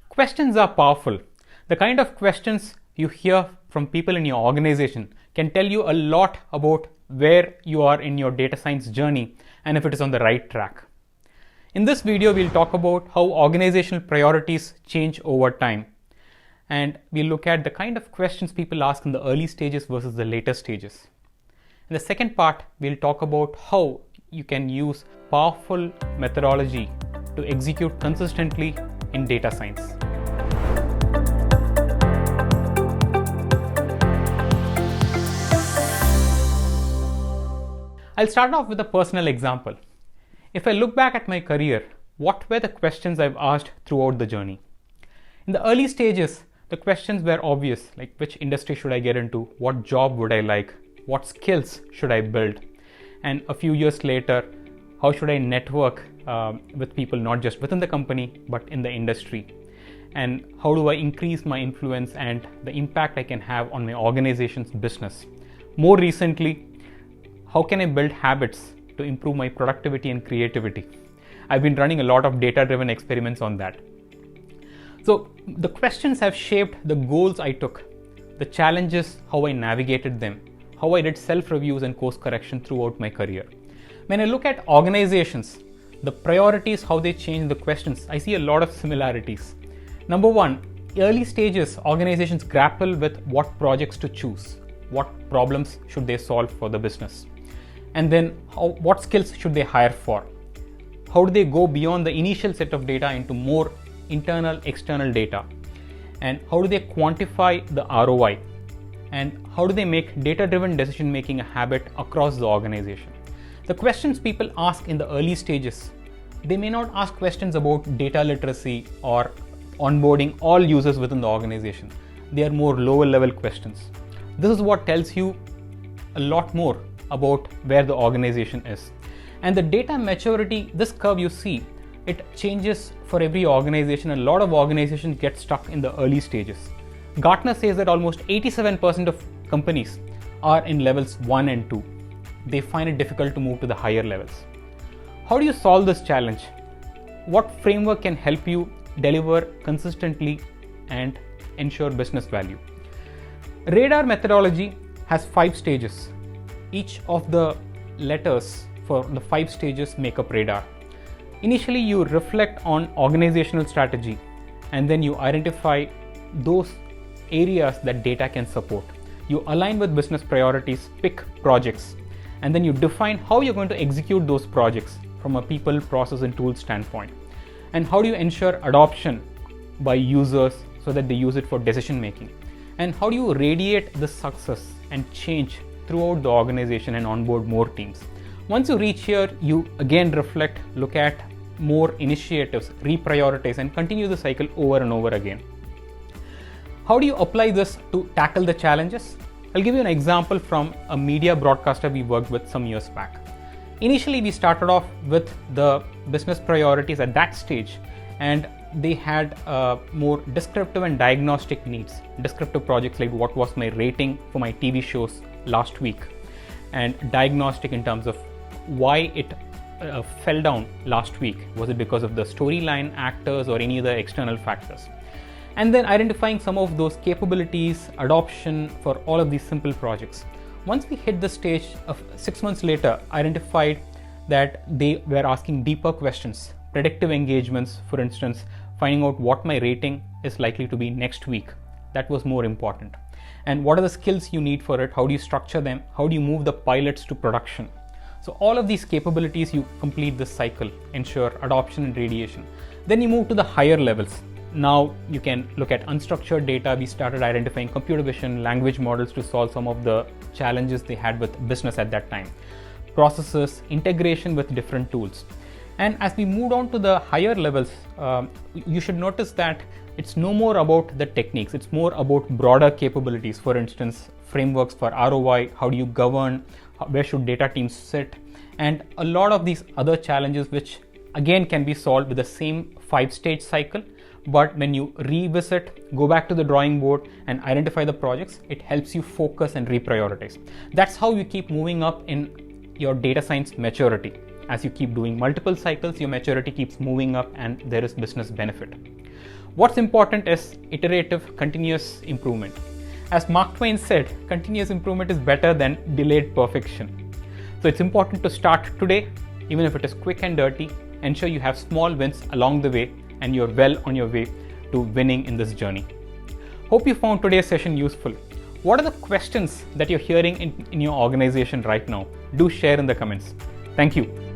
Questions are powerful. The kind of questions you hear from people in your organization can tell you a lot about where you are in your data science journey and if it is on the right track. In this video, we'll talk about how organizational priorities change over time. And we'll look at the kind of questions people ask in the early stages versus the later stages. In the second part, we'll talk about how you can use powerful methodology to execute consistently in data science. I'll start off with a personal example. If I look back at my career, what were the questions I've asked throughout the journey? In the early stages, the questions were obvious, like which industry should I get into, what job would I like, what skills should I build, and a few years later, how should I network with people not just within the company but in the industry, and how do I increase my influence and the impact I can have on my organization's business. More recently, how can I build habits to improve my productivity and creativity? I've been running a lot of data-driven experiments on that. So the questions have shaped the goals I took, the challenges, how I navigated them, how I did self-reviews and course correction throughout my career. When I look at organizations, the priorities, how they change the questions, I see a lot of similarities. Number one, early stages, organizations grapple with what projects to choose, what problems should they solve for the business, and then what skills should they hire for? How do they go beyond the initial set of data into more internal, external data? And how do they quantify the ROI? And how do they make data-driven decision making a habit across the organization? The questions people ask in the early stages, they may not ask questions about data literacy or onboarding all users within the organization. They are more lower level questions. This is what tells you a lot more about where the organization is. And the data maturity, this curve you see, it changes for every organization. A lot of organizations get stuck in the early stages. Gartner says that almost 87% of companies are in levels 1 and 2. They find it difficult to move to the higher levels. How do you solve this challenge? What framework can help you deliver consistently and ensure business value? Radar methodology has 5 stages. Each of the letters for the 5 stages make up radar. Initially, you reflect on organizational strategy, and then you identify those areas that data can support. You align with business priorities, pick projects, and then you define how you're going to execute those projects from a people, process, and tool standpoint. And how do you ensure adoption by users so that they use it for decision making? And how do you radiate the success and change throughout the organization and onboard more teams? Once you reach here, you again reflect, look at more initiatives, reprioritize, and continue the cycle over and over again. How do you apply this to tackle the challenges? I'll give you an example from a media broadcaster we worked with some years back. Initially, we started off with the business priorities at that stage, and they had more descriptive and diagnostic needs. Descriptive projects like what was my rating for my TV shows last week, and diagnostic in terms of why it fell down last week. Was it because of the storyline, actors, or any other external factors? And then identifying some of those capabilities, adoption for all of these simple projects. Once we hit the stage of 6 months later, identified that they were asking deeper questions, predictive engagements, for instance, finding out what my rating is likely to be next week. That was more important. And what are the skills you need for it? How do you structure them? How do you move the pilots to production? So all of these capabilities, you complete this cycle, ensure adoption and radiation. Then you move to the higher levels. Now you can look at unstructured data. We started identifying computer vision, language models to solve some of the challenges they had with business at that time. Processes, integration with different tools. And as we moved on to the higher levels, you should notice that it's no more about the techniques, it's more about broader capabilities. For instance, frameworks for ROI, how do you govern, where should data teams sit, and a lot of these other challenges which again can be solved with the same 5-stage cycle. But when you revisit, go back to the drawing board and identify the projects, it helps you focus and reprioritize. That's how you keep moving up in your data science maturity. As you keep doing multiple cycles, your maturity keeps moving up and there is business benefit. What's important is iterative, continuous improvement. As Mark Twain said, continuous improvement is better than delayed perfection. So it's important to start today, even if it is quick and dirty. Ensure you have small wins along the way and you're well on your way to winning in this journey. Hope you found today's session useful. What are the questions that you're hearing in your organization right now? Do share in the comments. Thank you.